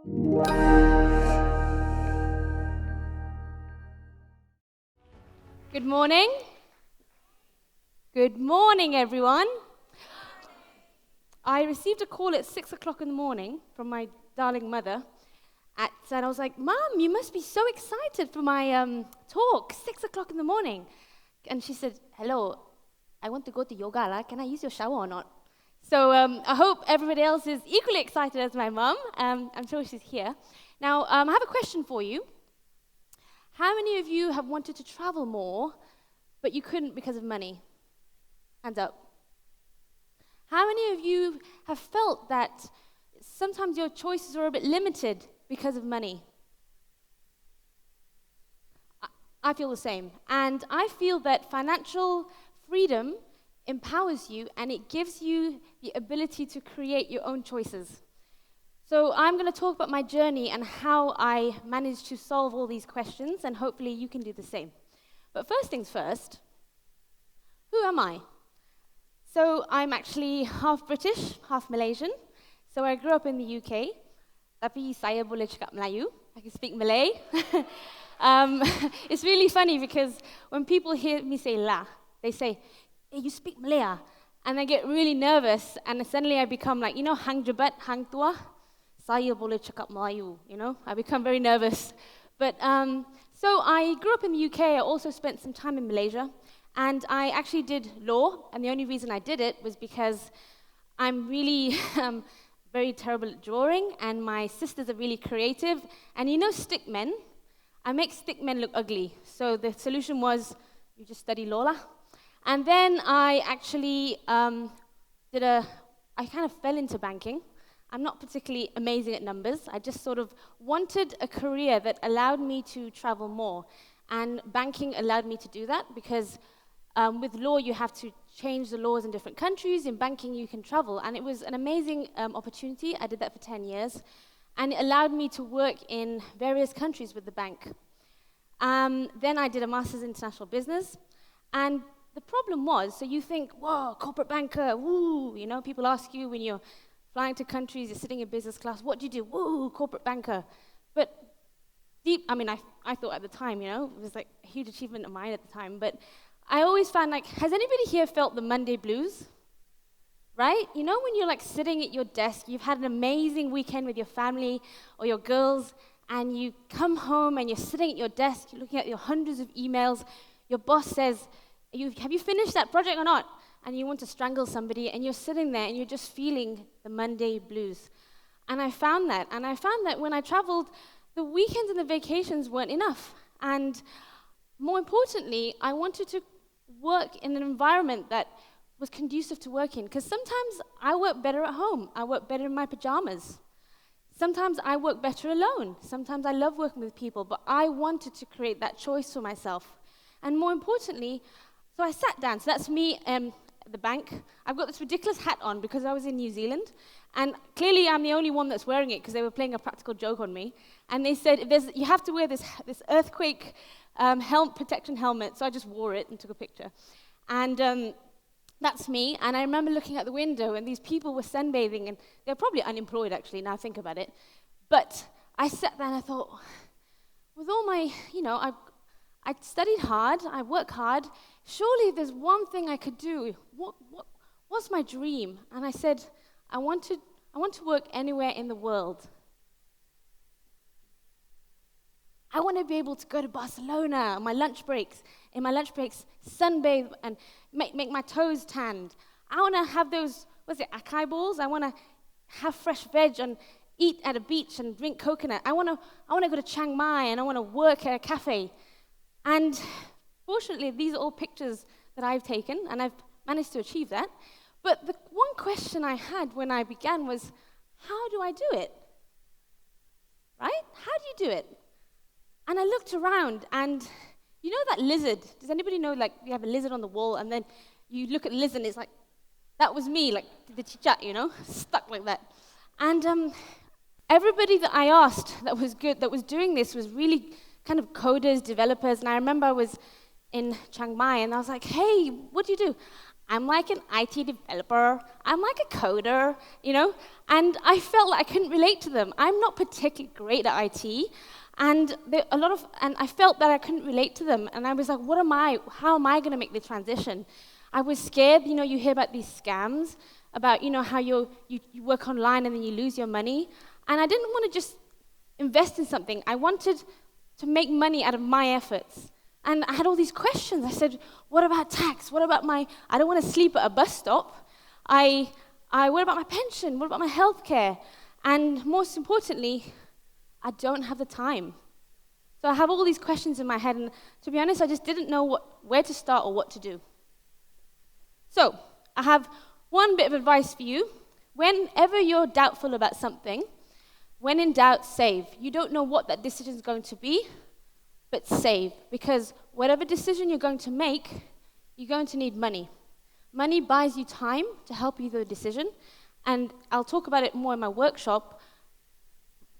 Good morning. Good morning, everyone. I received a call at 6 o'clock in the morning from my darling mother, and I was like, Mom, you must be so excited for my talk, 6 o'clock in the morning. And she said, hello, I want to go to yoga, can I use your shower or not? So I hope everybody else is equally excited as my mom. I'm sure she's here. Now, I have a question for you. How many of you have wanted to travel more, but you couldn't because of money? Hands up. How many of you have felt that sometimes your choices are a bit limited because of money? I feel the same. And I feel that financial freedom empowers you and it gives you the ability to create your own choices. So I'm going to talk about my journey and how I managed to solve all these questions, and hopefully you can do the same. But first things first, who am I? So I'm actually half British, half Malaysian. So I grew up in the UK, tapi saya boleh cakap Melayu. I can speak Malay. It's really funny because when people hear me say la, they say, hey, you speak Malay ah? And I get really nervous, and suddenly I become like, hang jebat, hang tua, saya boleh cakap Melayu, I become very nervous. But so I grew up in the UK. I also spent some time in Malaysia, and I actually did law, and the only reason I did it was because I'm really very terrible at drawing, and my sisters are really creative, and stick men? I make stick men look ugly, so the solution was, you just study law lah. And then I actually I kind of fell into banking. I'm not particularly amazing at numbers. I just sort of wanted a career that allowed me to travel more. And banking allowed me to do that because with law, you have to change the laws in different countries. In banking, you can travel. And it was an amazing opportunity. I did that for 10 years. And it allowed me to work in various countries with the bank. Then I did a master's in international business. And the problem was, so you think, whoa, corporate banker, woo, people ask you when you're flying to countries, you're sitting in business class, what do you do? Woo, corporate banker. But I thought at the time, it was like a huge achievement of mine at the time, but I always found has anybody here felt the Monday blues? Right? When you're sitting at your desk, you've had an amazing weekend with your family or your girls, and you come home and you're sitting at your desk, you're looking at your hundreds of emails, your boss says, have you finished that project or not? And you want to strangle somebody, and you're sitting there and you're just feeling the Monday blues. And I found that when I traveled, the weekends and the vacations weren't enough. And more importantly, I wanted to work in an environment that was conducive to work in, because sometimes I work better at home. I work better in my pajamas. Sometimes I work better alone. Sometimes I love working with people, but I wanted to create that choice for myself. And more importantly, so I sat down. So that's me at the bank. I've got this ridiculous hat on because I was in New Zealand, and clearly I'm the only one that's wearing it because they were playing a practical joke on me. And they said, you have to wear this earthquake protection helmet. So I just wore it and took a picture. And that's me, and I remember looking out the window, and these people were sunbathing, and they're probably unemployed, actually, now I think about it. But I sat there and I thought, with all my, I studied hard, I work hard, surely there's one thing I could do. What's my dream? And I said, I want to work anywhere in the world. I want to be able to go to Barcelona on my lunch breaks, sunbathe and make my toes tanned. I want to have those, acai balls? I want to have fresh veg and eat at a beach and drink coconut. I want to go to Chiang Mai, and I want to work at a cafe. And fortunately, these are all pictures that I've taken, and I've managed to achieve that. But the one question I had when I began was, how do I do it? Right? How do you do it? And I looked around, and you know that lizard? Does anybody know, you have a lizard on the wall, and then you look at the lizard, and it's like, that was me, the chichat, stuck like that. And everybody that I asked that was doing this was really kind of coders, developers, and I remember I was in Chiang Mai, and I was like, hey, what do you do? I'm like an IT developer. I'm like a coder, and I felt like I couldn't relate to them. I'm not particularly great at IT, and I felt that I couldn't relate to them. And I was like, what am I? How am I going to make the transition? I was scared. You hear about these scams, about how you work online and then you lose your money. And I didn't want to just invest in something. I wanted to make money out of my efforts. And I had all these questions. I said, what about tax? What about I don't want to sleep at a bus stop. What about my pension? What about my healthcare? And most importantly, I don't have the time. So I have all these questions in my head, and to be honest, I just didn't know where to start or what to do. So I have one bit of advice for you. Whenever you're doubtful about something, when in doubt, save. You don't know what that decision is going to be, but save. Because whatever decision you're going to make, you're going to need money. Money buys you time to help you through the decision. And I'll talk about it more in my workshop.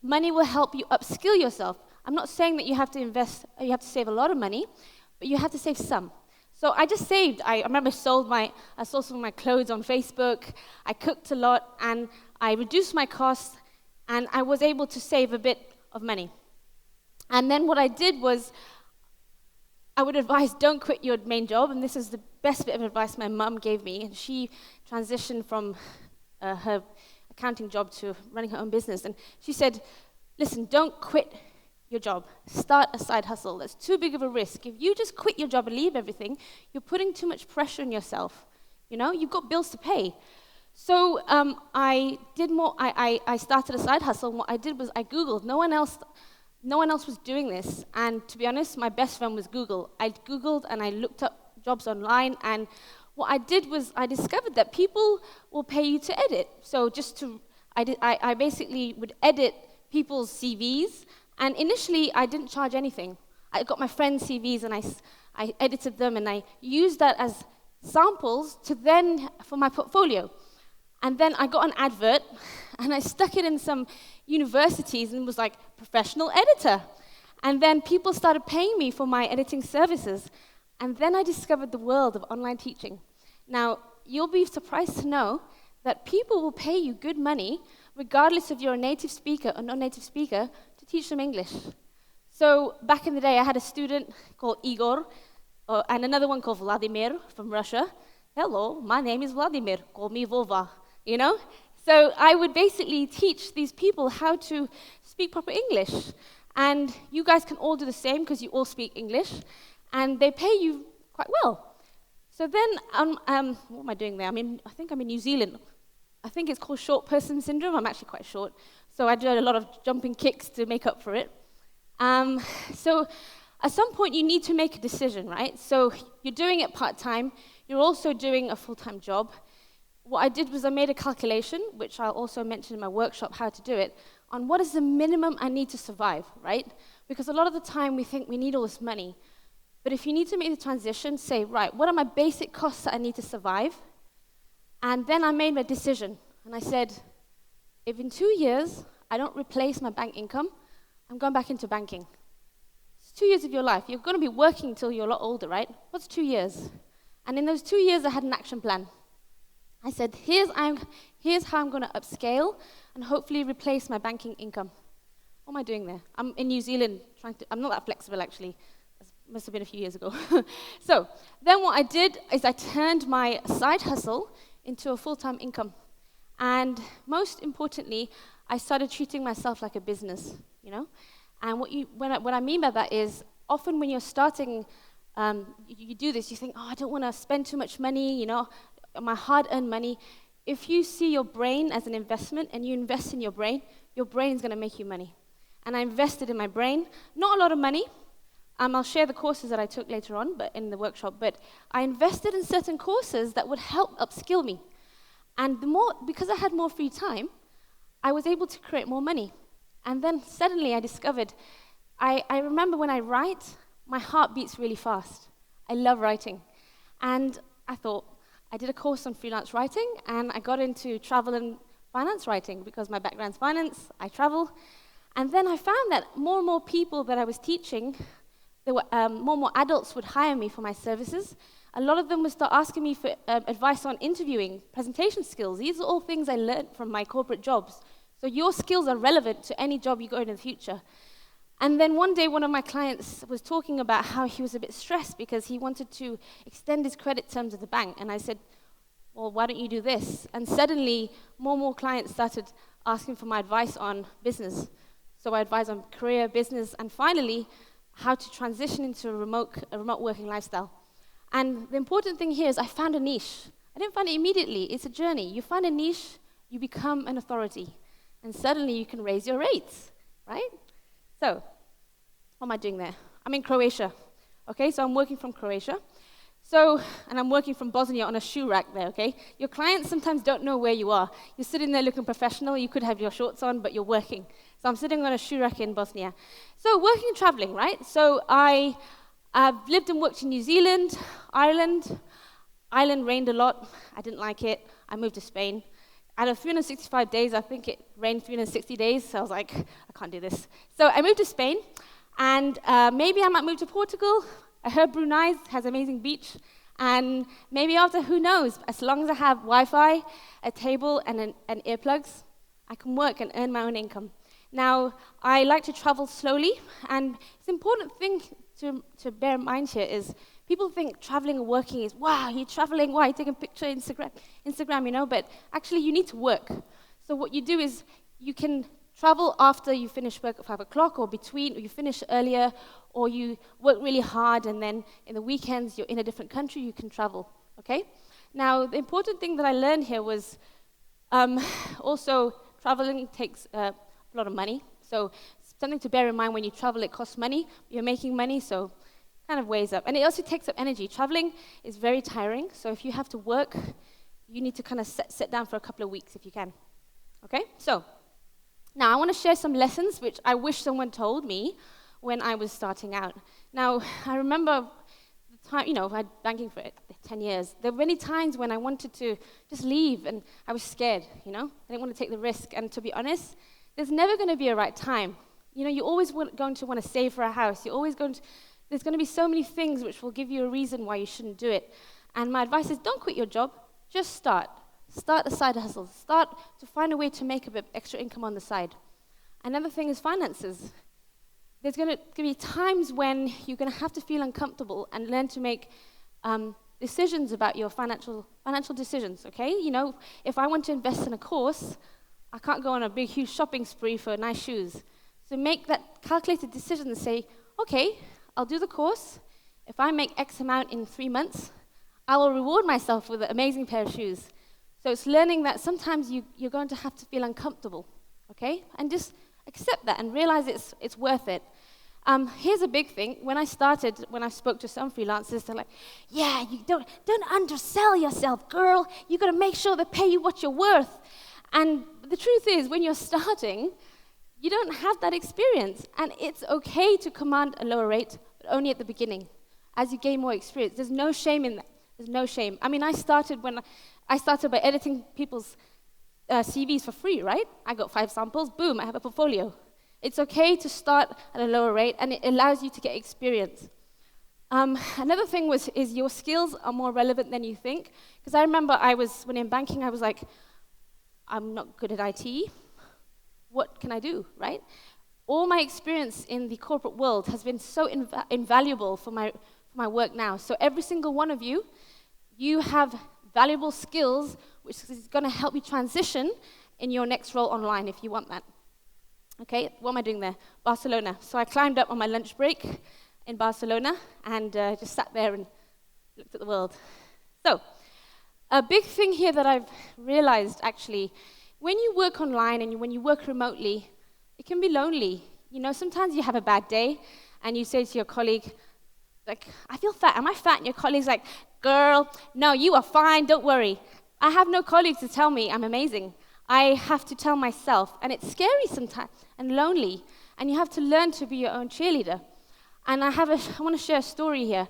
Money will help you upskill yourself. I'm not saying that you have to save a lot of money, but you have to save some. So I just saved. I remember I sold some of my clothes on Facebook. I cooked a lot, and I reduced my costs, and I was able to save a bit of money. And then what I did was, I would advise, don't quit your main job, and this is the best bit of advice my mum gave me, and she transitioned from her accounting job to running her own business, and she said, listen, don't quit your job. Start a side hustle. That's too big of a risk. If you just quit your job and leave everything, you're putting too much pressure on yourself. You've got bills to pay. So I did more. I started a side hustle, and what I did was I Googled. No one else was doing this, and to be honest, my best friend was Google. I Googled and I looked up jobs online, and what I did was I discovered that people will pay you to edit. So I basically would edit people's CVs, and initially I didn't charge anything. I got my friends' CVs and I edited them, and I used that as samples for my portfolio. And then I got an advert, and I stuck it in some universities and was like, professional editor. And then people started paying me for my editing services. And then I discovered the world of online teaching. Now, you'll be surprised to know that people will pay you good money, regardless if you're a native speaker or non-native speaker, to teach them English. So back in the day, I had a student called Igor, and another one called Vladimir from Russia. Hello, my name is Vladimir, call me Vova, So I would basically teach these people how to speak proper English. And you guys can all do the same because you all speak English, and they pay you quite well. So then, what am I doing there? I think I'm in New Zealand. I think it's called short person syndrome. I'm actually quite short, so I do a lot of jumping kicks to make up for it. So at some point, you need to make a decision, right? So you're doing it part-time. You're also doing a full-time job. What I did was I made a calculation, which I'll also mention in my workshop how to do it, on what is the minimum I need to survive, right? Because a lot of the time we think we need all this money. But if you need to make the transition, say, right, what are my basic costs that I need to survive? And then I made my decision. And I said, if in 2 years I don't replace my bank income, I'm going back into banking. It's 2 years of your life. You're going to be working until you're a lot older, right? What's 2 years? And in those 2 years, I had an action plan. I said, here's how I'm going to upscale and hopefully replace my banking income. What am I doing there? I'm in New Zealand I'm not that flexible, actually. It must have been a few years ago. So then what I did is I turned my side hustle into a full-time income. And most importantly, I started treating myself like a business, And what I mean by that is, often when you're starting, you do this, you think, I don't want to spend too much money, my hard-earned money. If you see your brain as an investment and you invest in your brain is going to make you money. And I invested in my brain, not a lot of money. I'll share the courses that I took later on, but in the workshop. But I invested in certain courses that would help upskill me. And because I had more free time, I was able to create more money. And then suddenly I discovered, I remember when I write, my heart beats really fast. I love writing. And I thought, I did a course on freelance writing, and I got into travel and finance writing because my background's finance, I travel. And then I found that more and more people that I was teaching, there were more and more adults would hire me for my services. A lot of them would start asking me for advice on interviewing, presentation skills. These are all things I learned from my corporate jobs. So your skills are relevant to any job you go in the future. And then one day, one of my clients was talking about how he was a bit stressed because he wanted to extend his credit terms at the bank. And I said, well, why don't you do this? And suddenly, more and more clients started asking for my advice on business. So I advise on career, business, and finally, how to transition into a remote working lifestyle. And the important thing here is I found a niche. I didn't find it immediately. It's a journey. You find a niche, you become an authority. And suddenly you can raise your rates, right? So, what am I doing there? I'm in Croatia. Okay, so I'm working from Croatia. And I'm working from Bosnia on a shoe rack there, okay? Your clients sometimes don't know where you are. You're sitting there looking professional. You could have your shorts on, but you're working. So I'm sitting on a shoe rack in Bosnia. So working and traveling, right? So I've lived and worked in New Zealand, Ireland. Ireland rained a lot. I didn't like it. I moved to Spain. Out of 365 days, I think it rained 360 days. So I was like, I can't do this. So I moved to Spain. And maybe I might move to Portugal. I heard Brunei has amazing beach. And maybe after, who knows? As long as I have Wi-Fi, a table, and earplugs, I can work and earn my own income. Now, I like to travel slowly. And it's an important thing to bear in mind here is people think traveling and working is, wow, you're traveling, wow, you're taking a picture, Instagram, you know, but actually you need to work. So what you do is you can travel after you finish work at 5 o'clock or between, or you finish earlier, or you work really hard and then in the weekends you're in a different country, you can travel, okay? Now, the important thing that I learned here was also traveling takes a lot of money. So something to bear in mind when you travel, it costs money, you're making money, so kind of weighs up. And it also takes up energy. Traveling is very tiring, so if you have to work, you need to kind of sit down for a couple of weeks if you can, okay? So, now, I want to share some lessons which I wish someone told me when I was starting out. Now, I remember the time, you know, I had banking for 10 years. There were many times when I wanted to just leave, and I was scared, you know? I didn't want to take the risk, and to be honest, there's never going to be a right time. You know, you're always going to want to save for a house. You're always there's going to be so many things which will give you a reason why you shouldn't do it. And my advice is don't quit your job, just start. Start a side hustle. Start to find a way to make a bit extra income on the side. Another thing is finances. There's going to be times when you're going to have to feel uncomfortable and learn to make decisions about your financial decisions, okay? You know, if I want to invest in a course, I can't go on a big, huge shopping spree for nice shoes. So make that calculated decision and say, okay, I'll do the course. If I make X amount in 3 months, I will reward myself with an amazing pair of shoes. So it's learning that sometimes you're going to have to feel uncomfortable, okay? And just accept that and realize it's worth it. Here's a big thing. When I spoke to some freelancers, they're like, yeah, you don't undersell yourself, girl. You got to make sure they pay you what you're worth. And the truth is, when you're starting, you don't have that experience. And it's okay to command a lower rate, but only at the beginning. As you gain more experience, there's no shame in that. There's no shame. I mean, I started by editing people's CVs for free, right? I got 5 samples, boom, I have a portfolio. It's okay to start at a lower rate, and it allows you to get experience. Another thing is your skills are more relevant than you think. Because I remember when in banking, I was like, I'm not good at IT. What can I do, right? All my experience in the corporate world has been so invaluable for my work now. So every single one of you, you have valuable skills which is going to help you transition in your next role online if you want that. Okay, what am I doing there? Barcelona. So I climbed up on my lunch break in Barcelona and just sat there and looked at the world. So a big thing here that I've realized actually, when you work online and when you work remotely, it can be lonely. You know, sometimes you have a bad day and you say to your colleague, like, I feel fat. Am I fat? And your colleague's like, girl, no, you are fine. Don't worry. I have no colleagues to tell me I'm amazing. I have to tell myself. And it's scary sometimes and lonely. And you have to learn to be your own cheerleader. And I want to share a story here.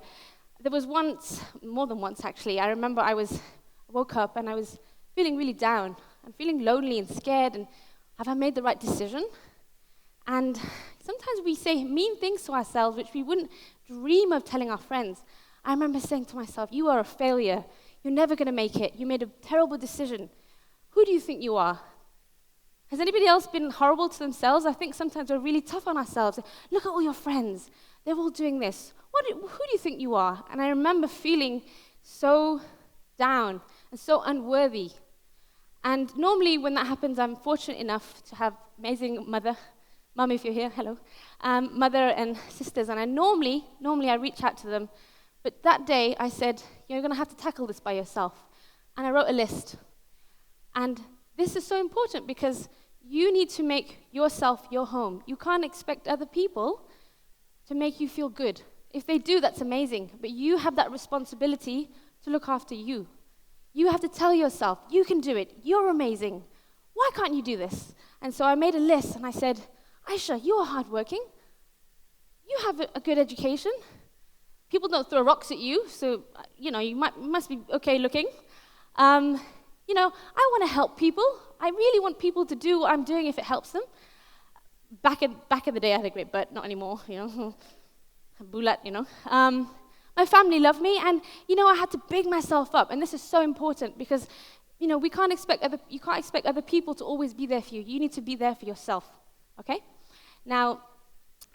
There was once, more than once actually, I remember I woke up and I was feeling really down. I'm feeling lonely and scared. And have I made the right decision? And sometimes we say mean things to ourselves which we wouldn't dream of telling our friends. I remember saying to myself, you are a failure. You're never going to make it. You made a terrible decision. Who do you think you are? Has anybody else been horrible to themselves? I think sometimes we're really tough on ourselves. Look at all your friends. They're all doing this. Who do you think you are? And I remember feeling so down and so unworthy. And normally when that happens, I'm fortunate enough to have amazing mum if you're here, hello, mother and sisters. And I normally I reach out to them. But that day I said, you're going to have to tackle this by yourself. And I wrote a list. And this is so important because you need to make yourself your home. You can't expect other people to make you feel good. If they do, that's amazing. But you have that responsibility to look after you. You have to tell yourself, you can do it. You're amazing. Why can't you do this? And so I made a list and I said, Aisha, you are hardworking. You have a good education. People don't throw rocks at you, so you must be okay looking. I want to help people. I really want people to do what I'm doing if it helps them. Back in the day, I had a great butt, not anymore, Bulat, My family loved me, and, I had to big myself up, and this is so important because, you can't expect other people to always be there for you. You need to be there for yourself, okay? Now,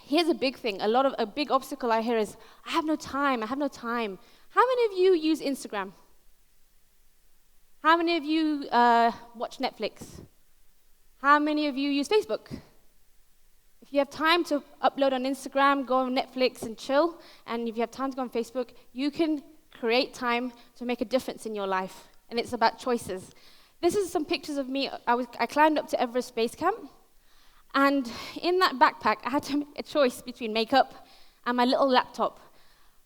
here's a big thing. A big obstacle I hear is, I have no time. How many of you use Instagram? How many of you watch Netflix? How many of you use Facebook? If you have time to upload on Instagram, go on Netflix and chill, and if you have time to go on Facebook, you can create time to make a difference in your life, and it's about choices. This is some pictures of me. I climbed up to Everest Base Camp, and in that backpack, I had to make a choice between makeup and my little laptop.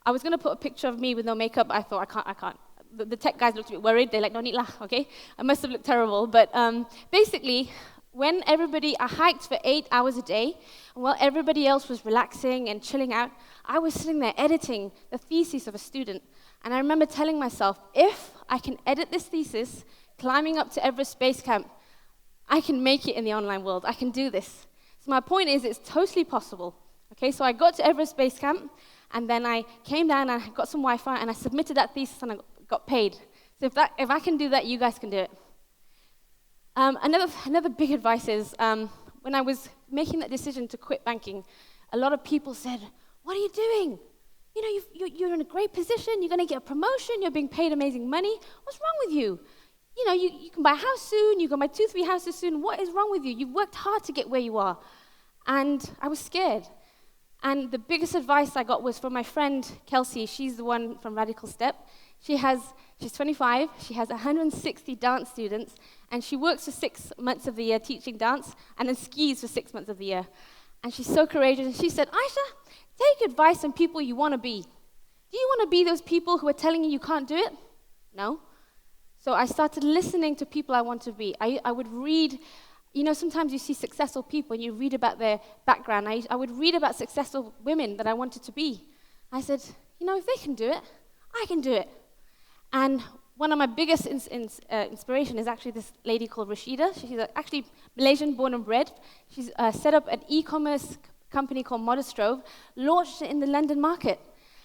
I was going to put a picture of me with no makeup, but I thought, I can't. The tech guys looked a bit worried. They're like, no need lah, okay? I must have looked terrible. But basically, when I hiked for 8 hours a day, and while everybody else was relaxing and chilling out, I was sitting there editing the thesis of a student. And I remember telling myself, if I can edit this thesis, climbing up to Everest Base Camp, I can make it in the online world. I can do this. So my point is, it's totally possible. Okay, so I got to Everest Base Camp, and then I came down, and I got some Wi-Fi, and I submitted that thesis, and I got paid. So if I can do that, you guys can do it. Another big advice is, when I was making that decision to quit banking, a lot of people said, what are you doing? You're in a great position, you're going to get a promotion, you're being paid amazing money. What's wrong with you? You can buy a house soon, you can buy 2-3 houses soon. What is wrong with you? You've worked hard to get where you are. And I was scared. And the biggest advice I got was from my friend, Kelsey. She's the one from Radical Step. She's 25, she has 160 dance students, and she works for 6 months of the year teaching dance, and then skis for 6 months of the year. And she's so courageous, and she said, Aisha, take advice on people you want to be. Do you want to be those people who are telling you can't do it? No. So I started listening to people I want to be. I would read, sometimes you see successful people, and you read about their background. I would read about successful women that I wanted to be. I said, if they can do it, I can do it. And one of my biggest inspiration is actually this lady called Rashida. She's actually Malaysian, born and bred. She's set up an e-commerce company called Modestrove, launched it in the London market.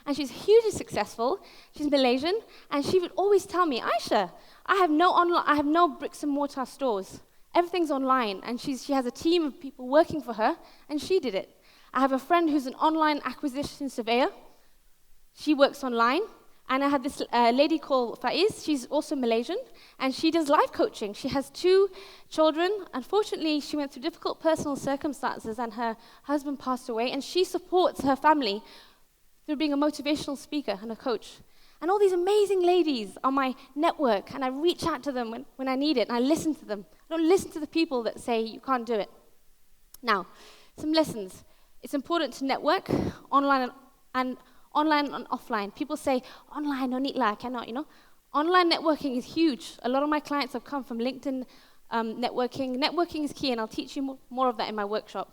And she's hugely successful. She's Malaysian, and she would always tell me, Aisha, I have no bricks and mortar stores. Everything's online, and she has a team of people working for her, and she did it. I have a friend who's an online acquisition surveyor. She works online. And I had this lady called Faiz. She's also Malaysian, and she does life coaching. She has 2 children. Unfortunately, she went through difficult personal circumstances, and her husband passed away, and she supports her family through being a motivational speaker and a coach. And all these amazing ladies are my network, and I reach out to them when I need it, and I listen to them. I don't listen to the people that say you can't do it. Now, some lessons. It's important to network online and offline. People say, online, no need lah, cannot, Online networking is huge. A lot of my clients have come from LinkedIn networking. Networking is key, and I'll teach you more of that in my workshop.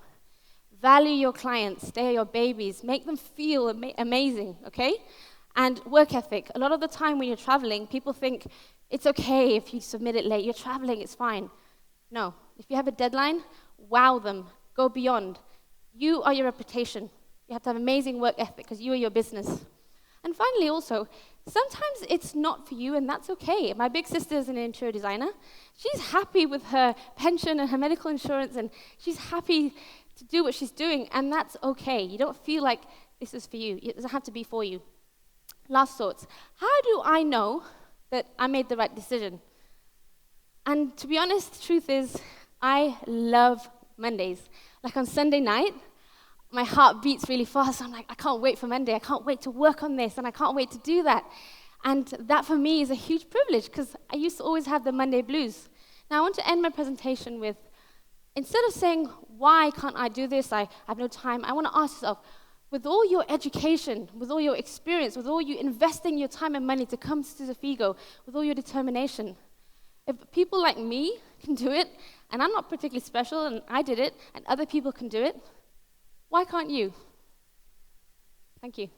Value your clients. They are your babies. Make them feel amazing, okay? And work ethic. A lot of the time when you're traveling, people think, it's okay if you submit it late. You're traveling, it's fine. No. If you have a deadline, wow them. Go beyond. You are your reputation. You have to have amazing work ethic because you are your business. And finally, also, sometimes it's not for you, and that's okay. My big sister is an interior designer. She's happy with her pension and her medical insurance, and she's happy to do what she's doing, and that's okay. You don't feel like this is for you. It doesn't have to be for you. Last thoughts. How do I know that I made the right decision? And to be honest, the truth is, I love Mondays. Like on Sunday night, my heart beats really fast. I'm like, I can't wait for Monday. I can't wait to work on this, and I can't wait to do that. And that for me is a huge privilege, because I used to always have the Monday blues. Now I want to end my presentation with, instead of saying, why can't I do this? I have no time. I want to ask yourself, with all your education, with all your experience, with all you investing your time and money to come to Zafigo, with all your determination, if people like me can do it, and I'm not particularly special, and I did it, and other people can do it, why can't you? Thank you.